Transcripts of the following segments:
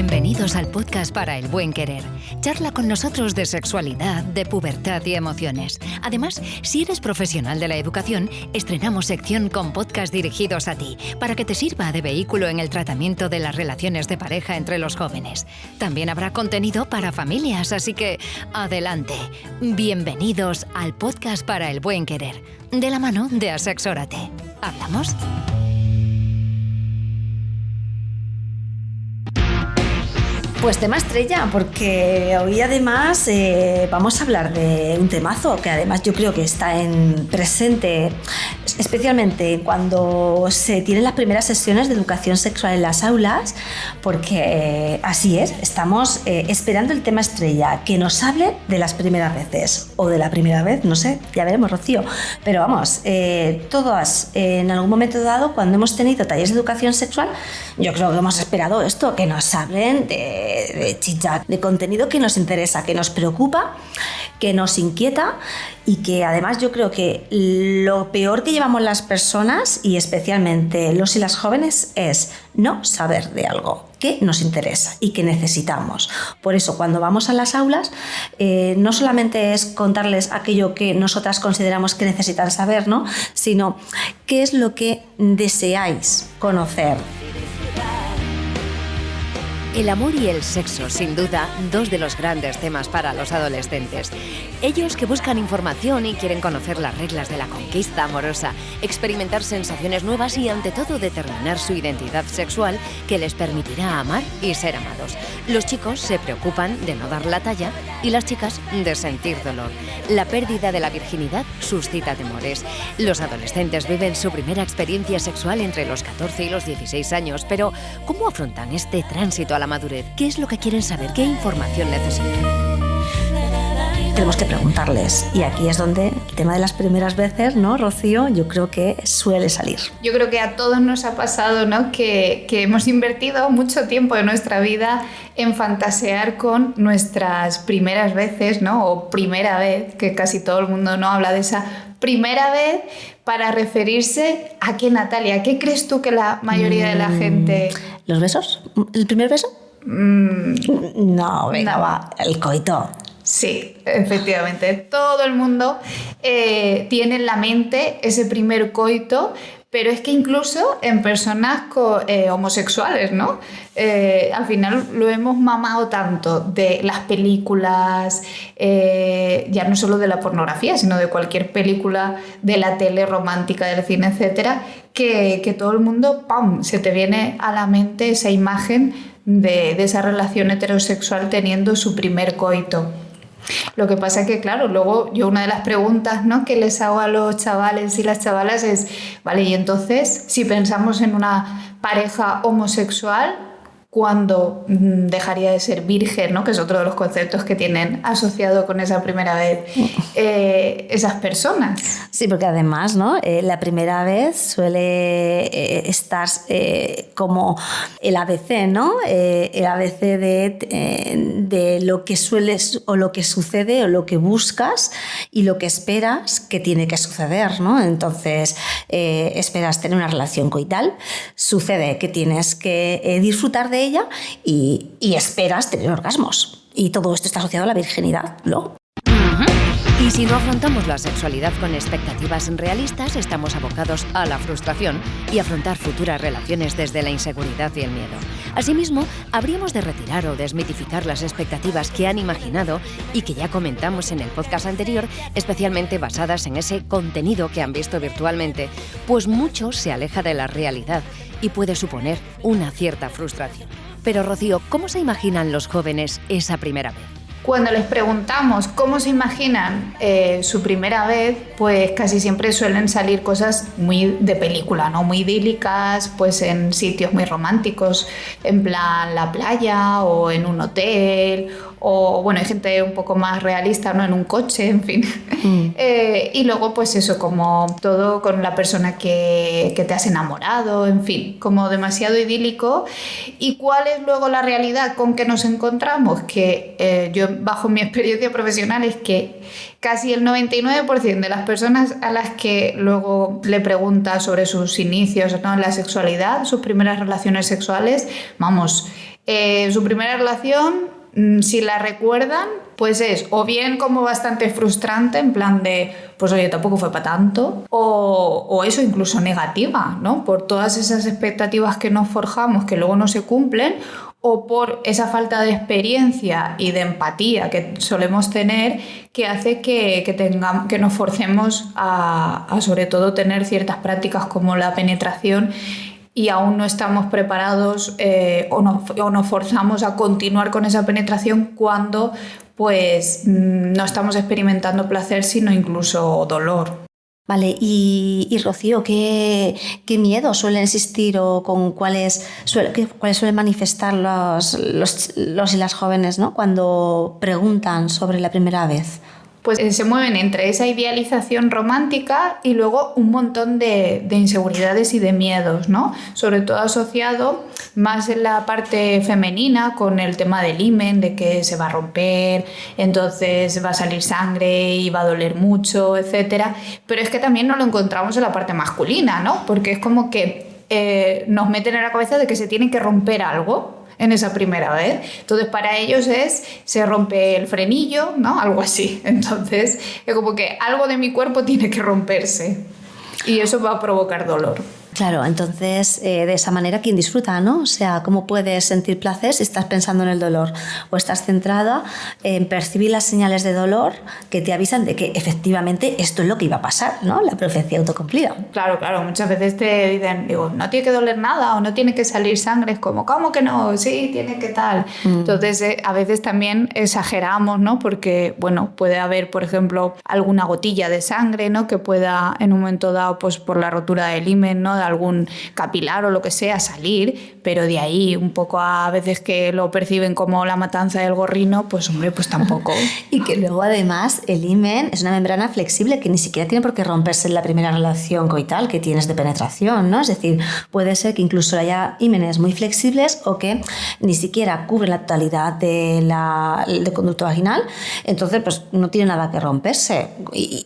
Bienvenidos al podcast para el buen querer. Charla con nosotros de sexualidad, de pubertad y emociones. Además, si eres profesional de la educación, estrenamos sección con podcast dirigidos a ti, para que te sirva de vehículo en el tratamiento de las relaciones de pareja entre los jóvenes. También habrá contenido para familias, así que adelante. Bienvenidos al podcast para el buen querer, de la mano de Asexórate. ¿Hablamos? Pues tema estrella, porque hoy además vamos a hablar de un temazo que además yo creo que está en presente, especialmente cuando se tienen las primeras sesiones de educación sexual en las aulas, porque así es, estamos esperando el tema estrella, que nos hable de las primeras veces, o de la primera vez, no sé, ya veremos, Rocío, pero vamos, todas en algún momento dado, cuando hemos tenido talleres de educación sexual, yo creo que hemos esperado esto, que nos hablen de chicha, de contenido que nos interesa, que nos preocupa, que nos inquieta y que además yo creo que lo peor que llevamos las personas y especialmente los y las jóvenes es no saber de algo que nos interesa y que necesitamos. Por eso cuando vamos a las aulas no solamente es contarles aquello que nosotras consideramos que necesitan saber, ¿no? Sino qué es lo que deseáis conocer. El amor y el sexo, sin duda, dos de los grandes temas para los adolescentes. Ellos que buscan información y quieren conocer las reglas de la conquista amorosa, experimentar sensaciones nuevas y, ante todo, determinar su identidad sexual que les permitirá amar y ser amados. Los chicos se preocupan de no dar la talla y las chicas de sentir dolor. La pérdida de la virginidad suscita temores. Los adolescentes viven su primera experiencia sexual entre los 14 y los 16 años, pero ¿cómo afrontan este tránsito a la madurez? ¿Qué es lo que quieren saber? ¿Qué información necesitan? Tenemos que preguntarles, y aquí es donde el tema de las primeras veces, ¿no, Rocío? Yo creo que suele salir. Yo creo que a todos nos ha pasado, ¿no? que hemos invertido mucho tiempo de nuestra vida en fantasear con nuestras primeras veces, ¿no? O primera vez, que casi todo el mundo no habla de esa primera vez, para referirse a qué, Natalia, ¿qué crees tú que la mayoría de la gente... ¿Los besos? ¿El primer beso? No, venga, No. va, el coito. Sí, efectivamente. Todo el mundo tiene en la mente ese primer coito, pero es que incluso en personas homosexuales, ¿no? Al final lo hemos mamado tanto de las películas, ya no solo de la pornografía, sino de cualquier película de la tele romántica, del cine, etcétera, que todo el mundo, ¡pam!, se te viene a la mente esa imagen de esa relación heterosexual teniendo su primer coito. Lo que pasa es que, claro, luego yo una de las preguntas, ¿no?, que les hago a los chavales y las chavalas es, vale, y entonces, si pensamos en una pareja homosexual, ¿cuándo dejaría de ser virgen, ¿no?, que es otro de los conceptos que tienen asociado con esa primera vez esas personas? Sí, porque además, ¿no?, la primera vez suele estar como el ABC, ¿no? El ABC de lo que sueles o lo que sucede o lo que buscas y lo que esperas que tiene que suceder, ¿no? Entonces, esperas tener una relación coital, sucede que tienes que disfrutar de ella y esperas tener orgasmos. Y todo esto está asociado a la virginidad, ¿no? Y si no afrontamos la sexualidad con expectativas realistas, estamos abocados a la frustración y afrontar futuras relaciones desde la inseguridad y el miedo. Asimismo, habríamos de retirar o desmitificar las expectativas que han imaginado y que ya comentamos en el podcast anterior, especialmente basadas en ese contenido que han visto virtualmente, pues mucho se aleja de la realidad y puede suponer una cierta frustración. Pero, Rocío, ¿cómo se imaginan los jóvenes esa primera vez? Cuando les preguntamos cómo se imaginan su primera vez, pues casi siempre suelen salir cosas muy de película, ¿no? Muy idílicas, pues en sitios muy románticos, en plan la playa o en un hotel, o bueno, hay gente un poco más realista, ¿no?, en un coche, en fin. Y luego pues eso, como todo con la persona que te has enamorado, en fin, como demasiado idílico. ¿Y cuál es luego la realidad con que nos encontramos? Que yo, bajo mi experiencia profesional, es que casi el 99% de las personas a las que luego le preguntas sobre sus inicios, ¿no?, en la sexualidad, sus primeras relaciones sexuales, vamos, Su primera relación, si la recuerdan, pues es o bien como bastante frustrante, en plan de, pues oye, tampoco fue para tanto, o eso, incluso negativa, ¿no? Por todas esas expectativas que nos forjamos que luego no se cumplen, o por esa falta de experiencia y de empatía que solemos tener, que hace que nos forcemos a sobre todo tener ciertas prácticas como la penetración, y aún no estamos preparados o nos forzamos a continuar con esa penetración cuando pues no estamos experimentando placer, sino incluso dolor. Vale, y Rocío, ¿qué miedos suelen existir o con cuáles suelen manifestar los y las jóvenes, ¿no?, cuando preguntan sobre la primera vez? Pues se mueven entre esa idealización romántica y luego un montón de inseguridades y de miedos, ¿no? Sobre todo asociado más en la parte femenina con el tema del himen, de que se va a romper, entonces va a salir sangre y va a doler mucho, etcétera. Pero es que también nos lo encontramos en la parte masculina, ¿no? Porque es como que nos meten en la cabeza de que se tiene que romper algo en esa primera vez. Entonces, para ellos se rompe el frenillo, ¿no? Algo así. Entonces, es como que algo de mi cuerpo tiene que romperse y eso va a provocar dolor. Claro, entonces de esa manera, ¿quién disfruta, no? O sea, ¿cómo puedes sentir placer si estás pensando en el dolor? O estás centrada en percibir las señales de dolor que te avisan de que efectivamente esto es lo que iba a pasar, ¿no? La profecía autocumplida. Claro, muchas veces te dicen, digo, no tiene que doler nada o no tiene que salir sangre. Es como, ¿cómo que no? Sí, tiene que tal. Entonces, a veces también exageramos, ¿no? Porque, bueno, puede haber, por ejemplo, alguna gotilla de sangre, ¿no?, que pueda en un momento dado, pues por la rotura del himen, ¿no?, de algún capilar o lo que sea, salir, pero de ahí un poco a veces que lo perciben como la matanza del gorrino, pues hombre, pues tampoco. Y que luego además el himen es una membrana flexible que ni siquiera tiene por qué romperse en la primera relación coital que tienes de penetración, ¿no? Es decir, puede ser que incluso haya himenes muy flexibles o que ni siquiera cubre la totalidad del conducto vaginal, entonces pues no tiene nada que romperse.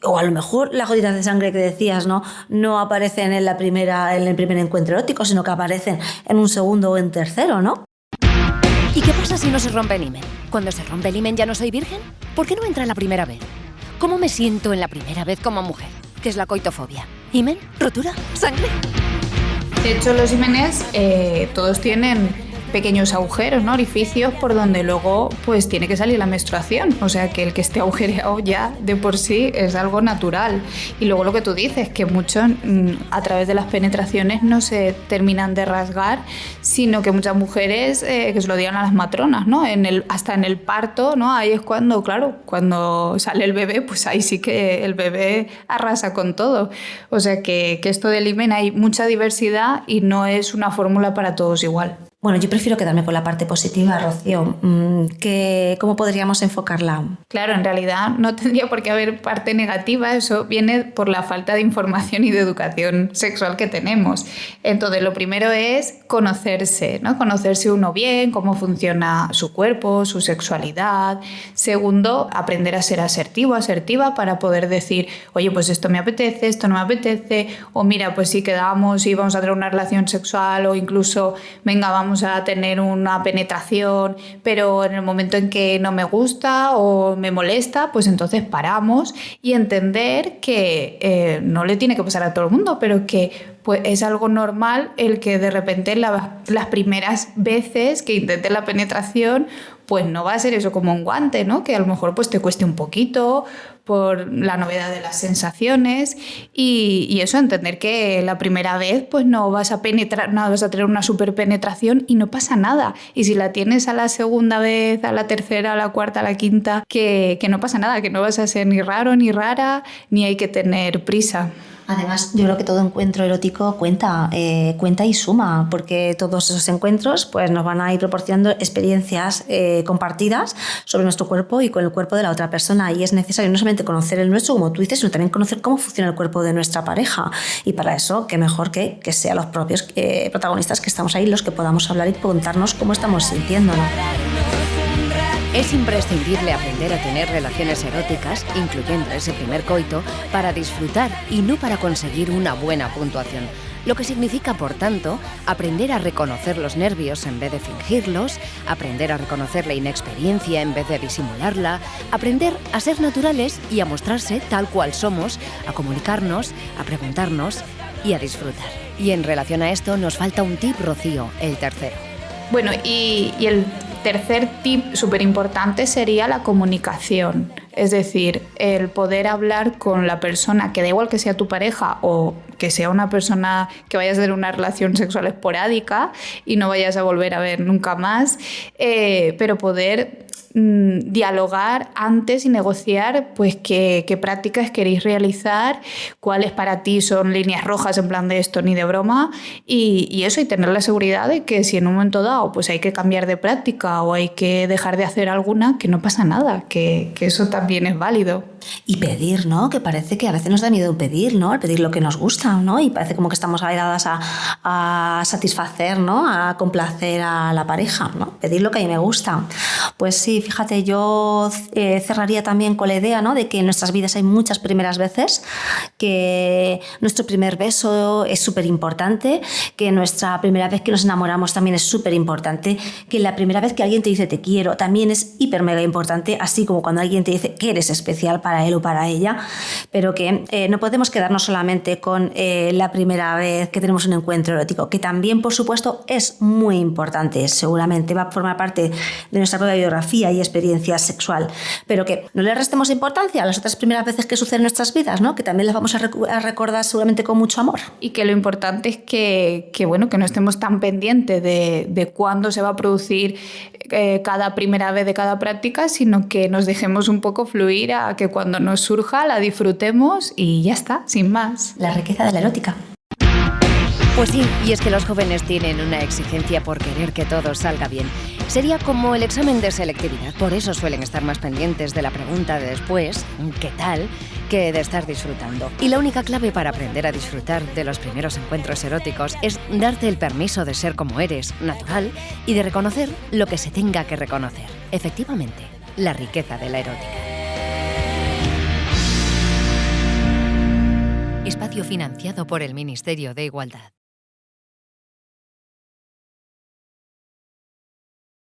O a lo mejor las gotitas de sangre que decías no aparecen en el primer encuentro erótico, sino que aparecen en un segundo o en tercero, ¿no? ¿Y qué pasa si no se rompe el himen? Cuando se rompe el himen, ¿ya no soy virgen? ¿Por qué no entra la primera vez? ¿Cómo me siento en la primera vez como mujer? ¿Qué es la coitofobia? ¿Himen? ¿Rotura? ¿Sangre? De hecho, los himenes todos tienen pequeños agujeros, ¿no?, orificios por donde luego pues tiene que salir la menstruación, o sea que el que esté agujereado ya de por sí es algo natural. Y luego lo que tú dices, que muchos a través de las penetraciones no se terminan de rasgar, sino que muchas mujeres que se lo digan a las matronas, ¿no?, hasta en el parto, ¿no?, ahí es cuando, claro, cuando sale el bebé, pues ahí sí que el bebé arrasa con todo. O sea que esto del himen hay mucha diversidad y no es una fórmula para todos igual. Bueno, yo prefiero quedarme con la parte positiva, Rocío. ¿Cómo podríamos enfocarla? Claro, en realidad no tendría por qué haber parte negativa, eso viene por la falta de información y de educación sexual que tenemos. Entonces, lo primero es conocerse, ¿no? Conocerse uno bien, cómo funciona su cuerpo, su sexualidad. Segundo, aprender a ser asertivo, asertiva para poder decir, oye, pues esto me apetece, esto no me apetece, o mira, pues sí quedamos y vamos a tener una relación sexual, o incluso, venga, vamos a tener una penetración, pero en el momento en que no me gusta o me molesta, pues entonces paramos y entender que no le tiene que pasar a todo el mundo, pero que pues es algo normal el que de repente las primeras veces que intentes la penetración, pues no va a ser eso como un guante, ¿no? Que a lo mejor pues te cueste un poquito por la novedad de las sensaciones y eso, entender que la primera vez pues no vas a penetrar, no vas a tener una super penetración y no pasa nada. Y si la tienes a la segunda vez, a la tercera, a la cuarta, a la quinta, que no pasa nada, que no vas a ser ni raro ni rara, ni hay que tener prisa. Además, yo creo que todo encuentro erótico cuenta y suma, porque todos esos encuentros pues, nos van a ir proporcionando experiencias compartidas sobre nuestro cuerpo y con el cuerpo de la otra persona. Y es necesario no solamente conocer el nuestro, como tú dices, sino también conocer cómo funciona el cuerpo de nuestra pareja. Y para eso, qué mejor que sean los propios protagonistas que estamos ahí, los que podamos hablar y contarnos cómo estamos sintiéndonos. Es imprescindible aprender a tener relaciones eróticas, incluyendo ese primer coito, para disfrutar y no para conseguir una buena puntuación. lo que significa, por tanto, aprender a reconocer los nervios en vez de fingirlos, aprender a reconocer la inexperiencia en vez de disimularla, aprender a ser naturales y a mostrarse tal cual somos, a comunicarnos, a preguntarnos y a disfrutar. Y en relación a esto nos falta un tip, Rocío, el tercero. Bueno, y el tercer tip súper importante sería la comunicación. Es decir, el poder hablar con la persona, que da igual que sea tu pareja o que sea una persona que vayas a tener una relación sexual esporádica y no vayas a volver a ver nunca más, pero poder dialogar antes y negociar pues qué prácticas queréis realizar, cuáles para ti son líneas rojas en plan de esto ni de broma y eso, y tener la seguridad de que si en un momento dado pues hay que cambiar de práctica o hay que dejar de hacer alguna, que no pasa nada, que eso también es válido. Y pedir, ¿no? Que parece que a veces nos da miedo pedir, ¿no? El pedir lo que nos gusta, ¿no? Y parece como que estamos dadas a satisfacer, ¿no? A complacer a la pareja, ¿no? Pedir lo que a mí me gusta. Pues sí, fíjate, yo cerraría también con la idea, ¿no? De que en nuestras vidas hay muchas primeras veces, que nuestro primer beso es súper importante, que nuestra primera vez que nos enamoramos también es súper importante, que la primera vez que alguien te dice te quiero también es hiper mega importante, así como cuando alguien te dice que eres especial para él o para ella, pero que no podemos quedarnos solamente con la primera vez que tenemos un encuentro erótico, que también, por supuesto, es muy importante, seguramente va a formar parte de nuestra propia biografía y experiencia sexual, pero que no le restemos importancia a las otras primeras veces que suceden en nuestras vidas, ¿no? Que también las vamos a recordar seguramente con mucho amor. Y que lo importante es que no estemos tan pendientes de cuándo se va a producir cada primera vez de cada práctica, sino que nos dejemos un poco fluir a que cuando nos surja la disfrutemos y ya está, sin más. La riqueza de la erótica. Pues sí, y es que los jóvenes tienen una exigencia por querer que todo salga bien. Sería como el examen de selectividad, por eso suelen estar más pendientes de la pregunta de después, ¿qué tal?, que de estar disfrutando. Y la única clave para aprender a disfrutar de los primeros encuentros eróticos es darte el permiso de ser como eres, natural, y de reconocer lo que se tenga que reconocer. Efectivamente, la riqueza de la erótica. Espacio financiado por el Ministerio de Igualdad.